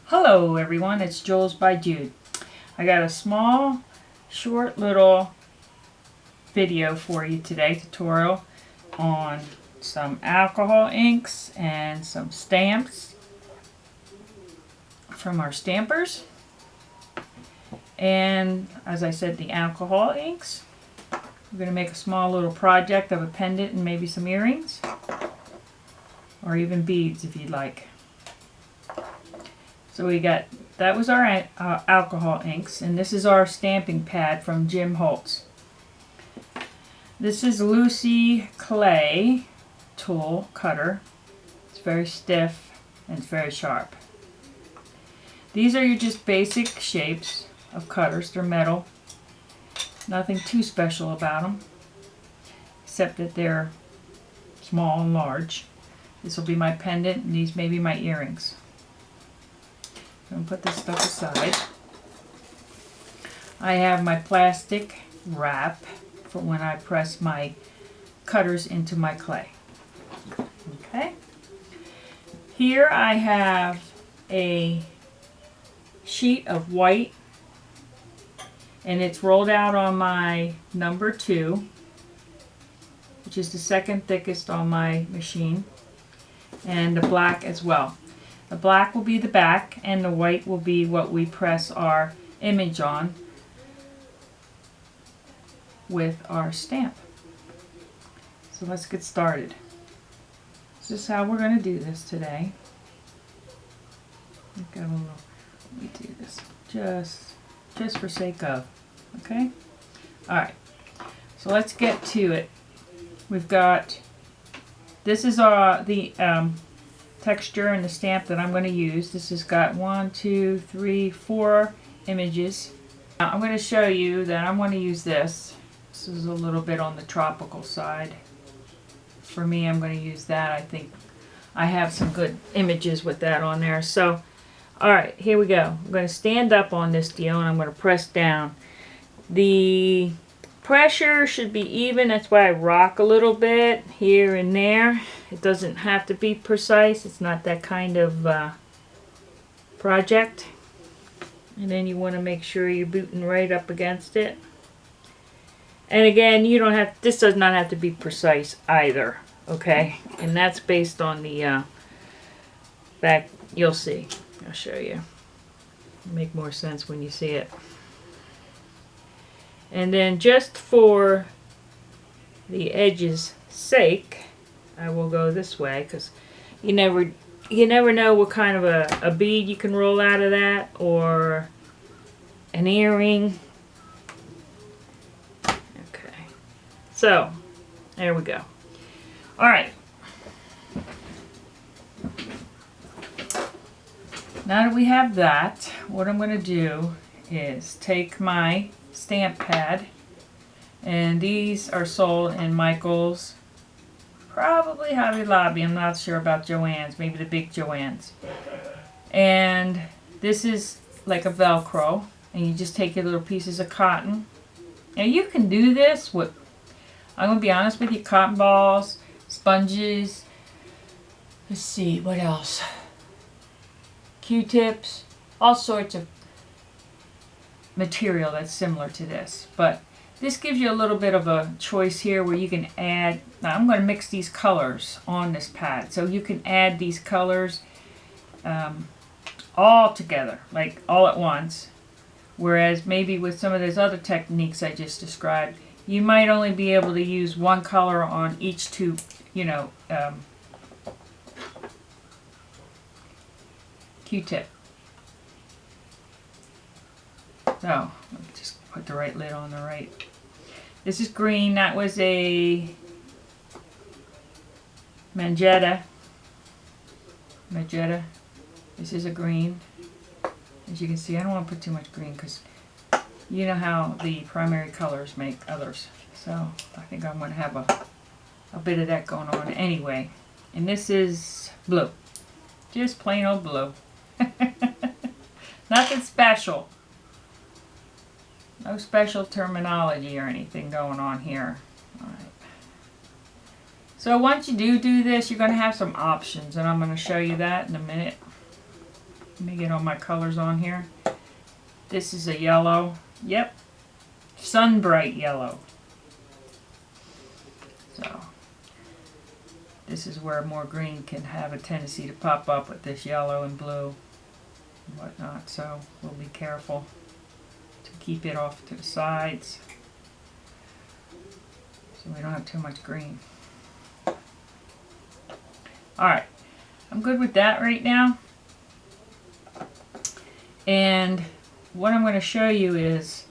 Hello everyone, it's Jules by Jude. I got a small, short little video for you today, tutorial on some alcohol inks and some stamps from our stampers. And as I said, the alcohol inks. We're going to make a small little project of a pendant and maybe some earrings, or even beads if you'd like. So we got, that was our alcohol inks, and this is our stamping pad from Jim Holtz. This is Lucy Clay tool cutter. It's very stiff and it's very sharp. These are your just basic shapes of cutters. They're metal. Nothing too special about them, except that they're small and large. This will be my pendant, and these may be my earrings. I'm going to put this stuff aside. I have my plastic wrap for when I press my cutters into my clay. Okay. Here I have a sheet of white, and it's rolled out on my number 2, which is the second thickest on my machine, and the black as well. The black will be the back, and the white will be what we press our image on with our stamp. So let's get started. This is how we're going to do this today. Let me do this just for sake of, okay? Alright, so let's get to it. We've got, this is the texture and the stamp that I'm going to use. This has got 1, 2, 3, 4 images. Now I'm going to show you that I'm going to use this. This is a little bit on the tropical side. For me, I'm going to use that. I think I have some good images with that on there. So, alright, here we go. I'm going to stand up on this deal and I'm going to press down. The pressure should be even. That's why I rock a little bit here and there. It doesn't have to be precise. It's not that kind of project. And then you want to make sure you're booting right up against it. And again, you don't have, this does not have to be precise either, okay? And that's based on the back. You'll see. I'll show you. It'll make more sense when you see it. And then just for the edge's sake, I will go this way, because you never know what kind of a bead you can roll out of that, or an earring. Okay, so there we go. All right. Now that we have that, what I'm going to do is take my stamp pad, and these are sold in Michael's, probably Hobby Lobby. I'm not sure about Joann's, maybe the big Joann's. And this is like a Velcro, and you just take your little pieces of cotton. Now you can do this with, I'm going to be honest with you, cotton balls, sponges, let's see, what else? Q-tips, all sorts of material that's similar to this. But this gives you a little bit of a choice here where you can add, now I'm going to mix these colors on this pad. So you can add these colors all together, like all at once. Whereas maybe with some of those other techniques I just described, you might only be able to use one color on each two, Q-tip. So, let me just put the right lid on the right. This is green. That was a magenta. This is a green. As you can see, I don't want to put too much green because you know how the primary colors make others. So, I think I'm going to have a bit of that going on anyway. And this is blue. Just plain old blue. Nothing special. No special terminology or anything going on here. Alright. So once you do this, you're going to have some options, and I'm going to show you that in a minute. Let me get all my colors on here. This is a yellow. Yep. Sun bright yellow. So this is where more green can have a tendency to pop up with this yellow and blue and whatnot. So we'll be careful to keep it off to the sides so we don't have too much green. Alright, I'm good with that right now. And what I'm going to show you is,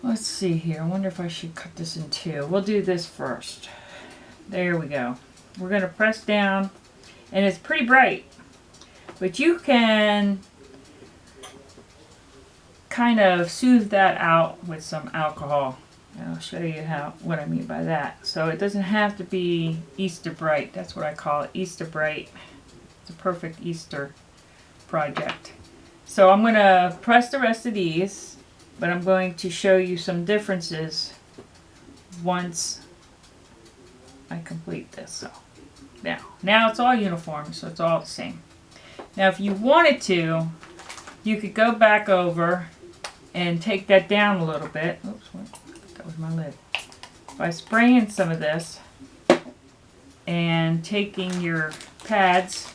let's see here, I wonder if I should cut this in two. We'll do this first. There we go. We're going to press down, and it's pretty bright, but you can kind of soothe that out with some alcohol. And I'll show you what I mean by that. So it doesn't have to be Easter bright. That's what I call it, Easter bright. It's a perfect Easter project. So I'm going to press the rest of these, but I'm going to show you some differences once I complete this. So now it's all uniform, so it's all the same. Now if you wanted to, you could go back over and take that down a little bit. Oops, that was my lid. By spraying some of this and taking your pads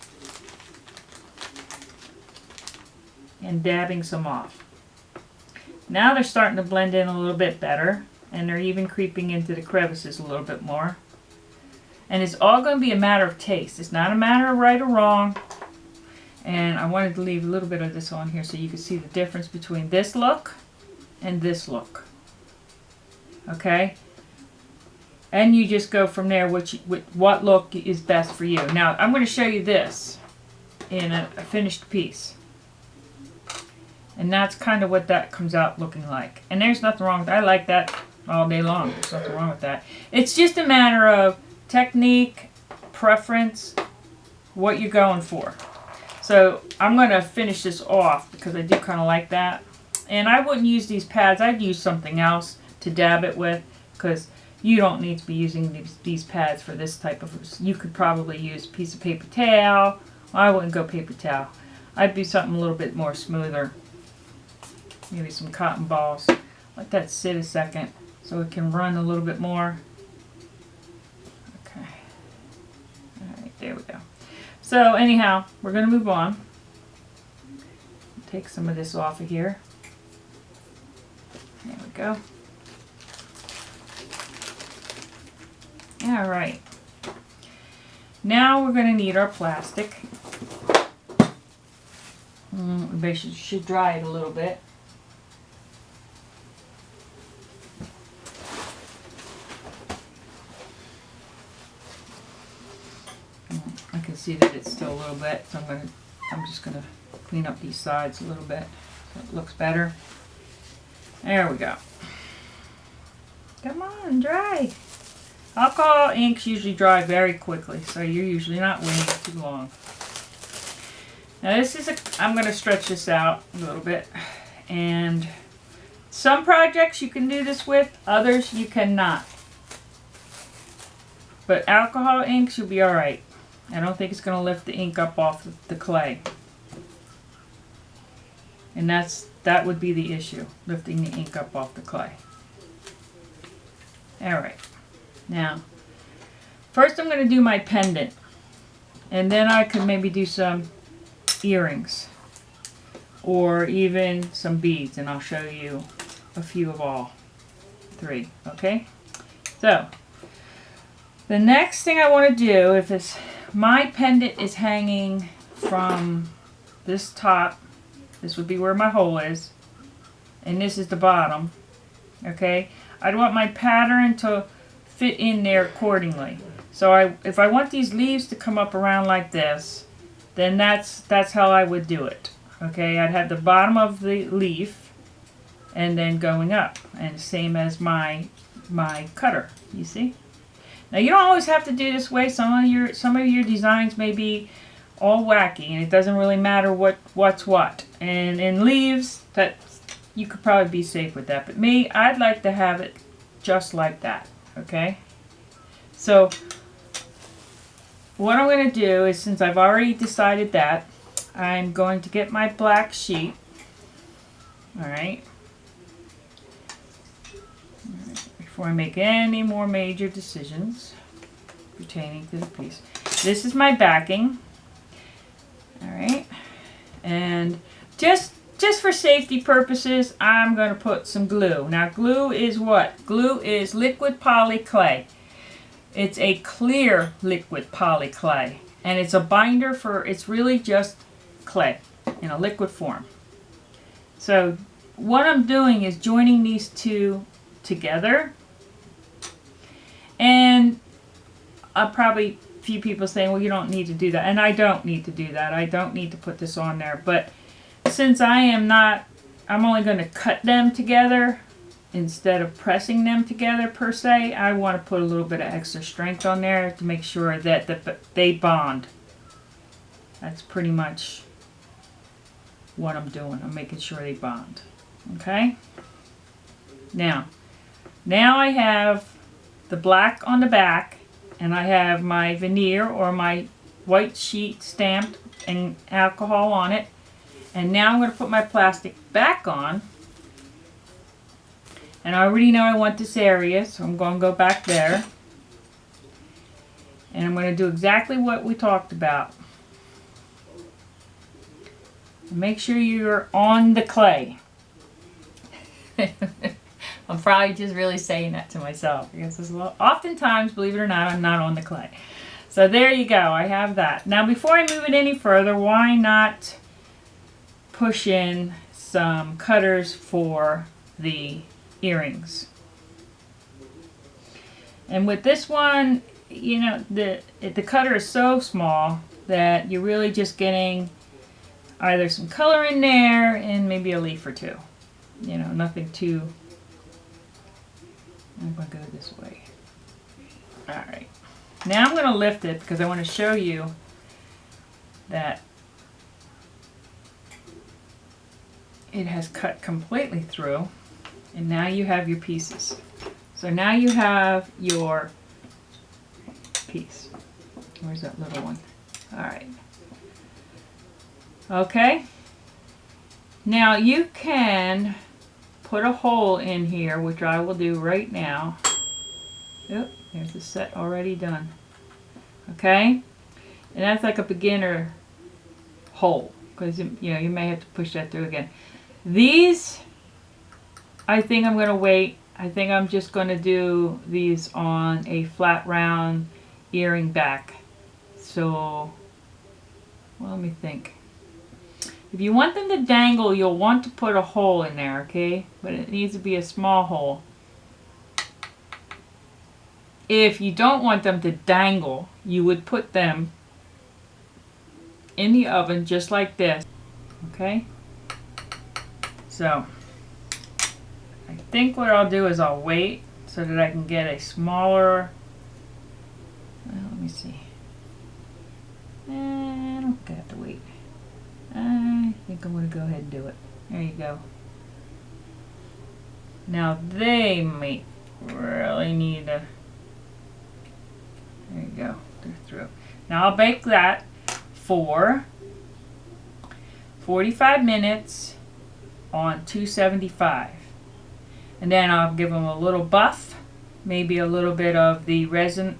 and dabbing some off. Now they're starting to blend in a little bit better, and they're even creeping into the crevices a little bit more. And it's all going to be a matter of taste. It's not a matter of right or wrong. And I wanted to leave a little bit of this on here so you can see the difference between this look and this look. Okay? And you just go from there, what look is best for you. Now, I'm going to show you this in a finished piece. And that's kind of what that comes out looking like. And there's nothing wrong with that. I like that all day long. There's nothing wrong with that. It's just a matter of technique, preference, what you're going for. So I'm going to finish this off because I do kind of like that. And I wouldn't use these pads. I'd use something else to dab it with, because you don't need to be using these pads for this type of, you could probably use a piece of paper towel. Well, I wouldn't go paper towel. I'd do something a little bit more smoother. Maybe some cotton balls. Let that sit a second so it can run a little bit more. Okay. Alright, there we go. So anyhow, we're going to move on. Take some of this off of here. There we go. Alright. Now we're going to need our plastic. We should dry it a little bit. I can see that it's still a little bit, so I'm just gonna clean up these sides a little bit so it looks better. There we go. Come on, dry. Alcohol inks usually dry very quickly, so you're usually not waiting too long. Now this is I'm gonna stretch this out a little bit, and some projects you can do this with, others you cannot. But alcohol inks, you'll be alright. I don't think it's going to lift the ink up off the clay. And that would be the issue, lifting the ink up off the clay. Alright. Now, first I'm going to do my pendant. And then I could maybe do some earrings. Or even some beads. And I'll show you a few of all three. Okay? So, the next thing I want to do, if it's my pendant is hanging from this top, this would be where my hole is, and this is the bottom, okay? I'd want my pattern to fit in there accordingly. So if I want these leaves to come up around like this, then that's how I would do it, okay? I'd have the bottom of the leaf and then going up, and same as my cutter, you see? Now you don't always have to do this way. Some of your designs may be all wacky, and it doesn't really matter what's what. And in leaves, that you could probably be safe with that. But me, I'd like to have it just like that. Okay. So what I'm going to do is, since I've already decided that, I'm going to get my black sheet. All right. Before I make any more major decisions pertaining to the piece. This is my backing. All right. And just for safety purposes, I'm going to put some glue. Now glue is what? Glue is liquid poly clay. It's a clear liquid poly clay. And it's a binder for, it's really just clay in a liquid form. So what I'm doing is joining these two together. And probably a few people saying, well, you don't need to do that. And I don't need to do that. I don't need to put this on there. But since I'm only going to cut them together instead of pressing them together per se, I want to put a little bit of extra strength on there to make sure that they bond. That's pretty much what I'm doing. I'm making sure they bond. Okay? Now I have the black on the back, and I have my veneer or my white sheet stamped and alcohol on it. And now I'm going to put my plastic back on. And I already know I want this area, so I'm going to go back there. And I'm going to do exactly what we talked about. Make sure you're on the clay. I'm probably just really saying that to myself because oftentimes, believe it or not, I'm not on the clay. So there you go. I have that. Now before I move it any further, why not push in some cutters for the earrings? And with this one, you know, the cutter is so small that you're really just getting either some color in there and maybe a leaf or two. You know, nothing too... I'm going to go this way. Alright. Now I'm going to lift it because I want to show you that it has cut completely through. And now you have your pieces. So now you have your piece. Where's that little one? Alright. Okay. Now you can put a hole in here, which I will do right now. Oop, there's the set already done. Okay? And that's like a beginner hole, because you know you may have to push that through again. These, I think I'm going to wait. I think I'm just going to do these on a flat round earring back. So, well, let me think. If you want them to dangle, you'll want to put a hole in there, okay? But it needs to be a small hole. If you don't want them to dangle, you would put them in the oven just like this, okay? So, I think what I'll do is I'll wait so that I can get a smaller, well, let me see. I don't have to wait. I think I'm going to go ahead and do it. There you go. Now they might really need a... There you go. They're through. Now I'll bake that for 45 minutes on 275. And then I'll give them a little buff. Maybe a little bit of the resin,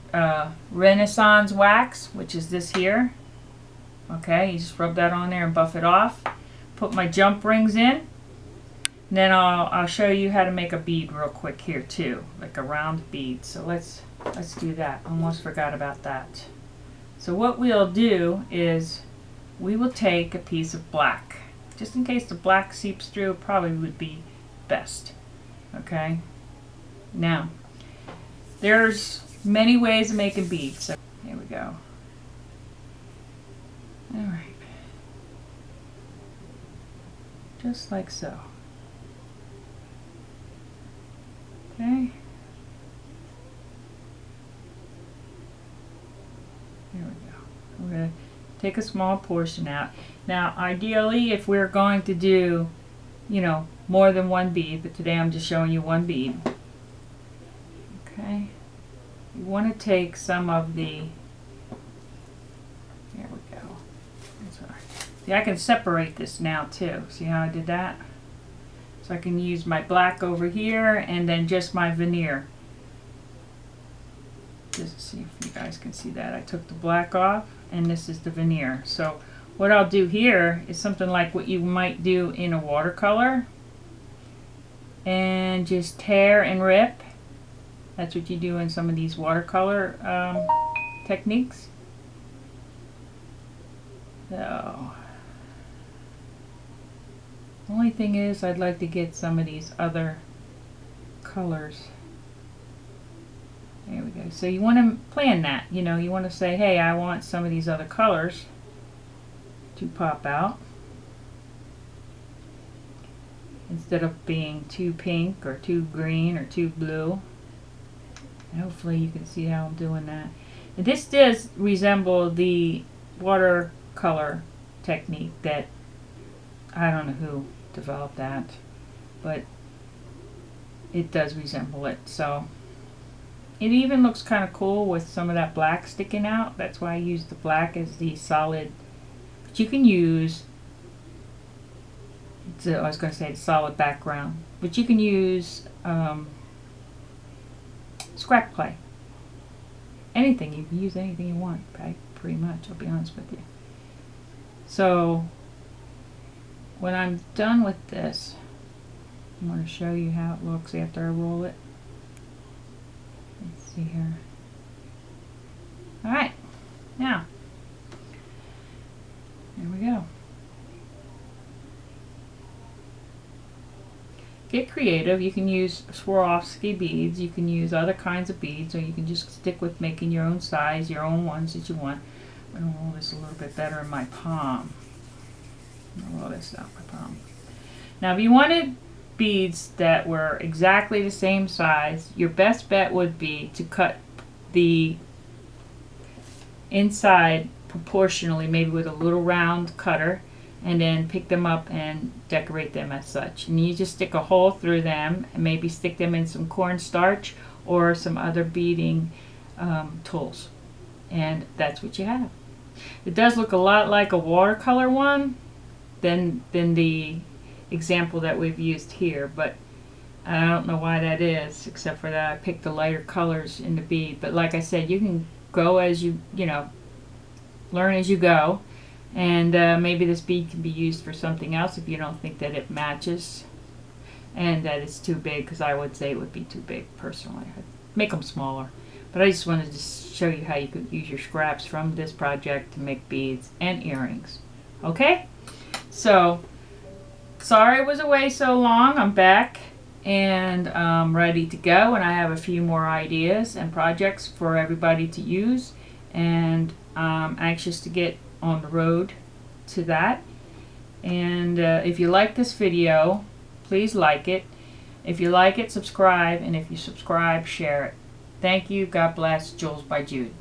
Renaissance wax, which is this here. Okay, you just rub that on there and buff it off. Put my jump rings in. And then I'll show you how to make a bead real quick here too, like a round bead. So let's do that. Almost forgot about that. So what we'll do is we will take a piece of black. Just in case the black seeps through, probably would be best. Okay. Now, there's many ways of making beads. So here we go. Alright. Just like so. Okay. There we go. We're going to take a small portion out. Now, ideally, if we're going to do, you know, more than one bead, but today I'm just showing you one bead. Okay. You want to take some of the, there we go. That's all right. See, I can separate this now too. See how I did that? So I can use my black over here and then just my veneer. Just see if you guys can see that. I took the black off and this is the veneer. So what I'll do here is something like what you might do in a watercolor. And just tear and rip. That's what you do in some of these watercolor techniques. So, the only thing is I'd like to get some of these other colors. There we go. So you want to plan that. You know, you want to say, hey, I want some of these other colors to pop out. Instead of being too pink or too green or too blue. And hopefully you can see how I'm doing that. And this does resemble the watercolor technique that I don't know who developed that, but it does resemble it. So it even looks kind of cool with some of that black sticking out. That's why I use the black as the solid. But you can use, I was going to say the solid background, but you can use scrap clay. Anything, you can use anything you want, right? Pretty much, I'll be honest with you. So when I'm done with this, I'm going to show you how it looks after I roll it. Let's see here. Alright, now, there we go. Get creative. You can use Swarovski beads, you can use other kinds of beads, or you can just stick with making your own size, your own ones that you want. I'm going to roll this a little bit better in my palm. I'll roll this out my palm. Now if you wanted beads that were exactly the same size, your best bet would be to cut the inside proportionally, maybe with a little round cutter, and then pick them up and decorate them as such. And you just stick a hole through them and maybe stick them in some cornstarch or some other beading tools. And that's what you have. It does look a lot like a watercolor one than the example that we've used here, but I don't know why that is, except for that I picked the lighter colors in the bead. But like I said, you can go as you know, learn as you go. And maybe this bead can be used for something else if you don't think that it matches and that it's too big, because I would say it would be too big personally. I'd make them smaller. But I just wanted to show you how you could use your scraps from this project to make beads and earrings. Okay? So, sorry it was away so long. I'm back and I'm ready to go, and I have a few more ideas and projects for everybody to use, and I'm anxious to get on the road to that. And if you like this video, please like it. If you like it, subscribe, and if you subscribe, share it. Thank you. God bless. Jules by Jude.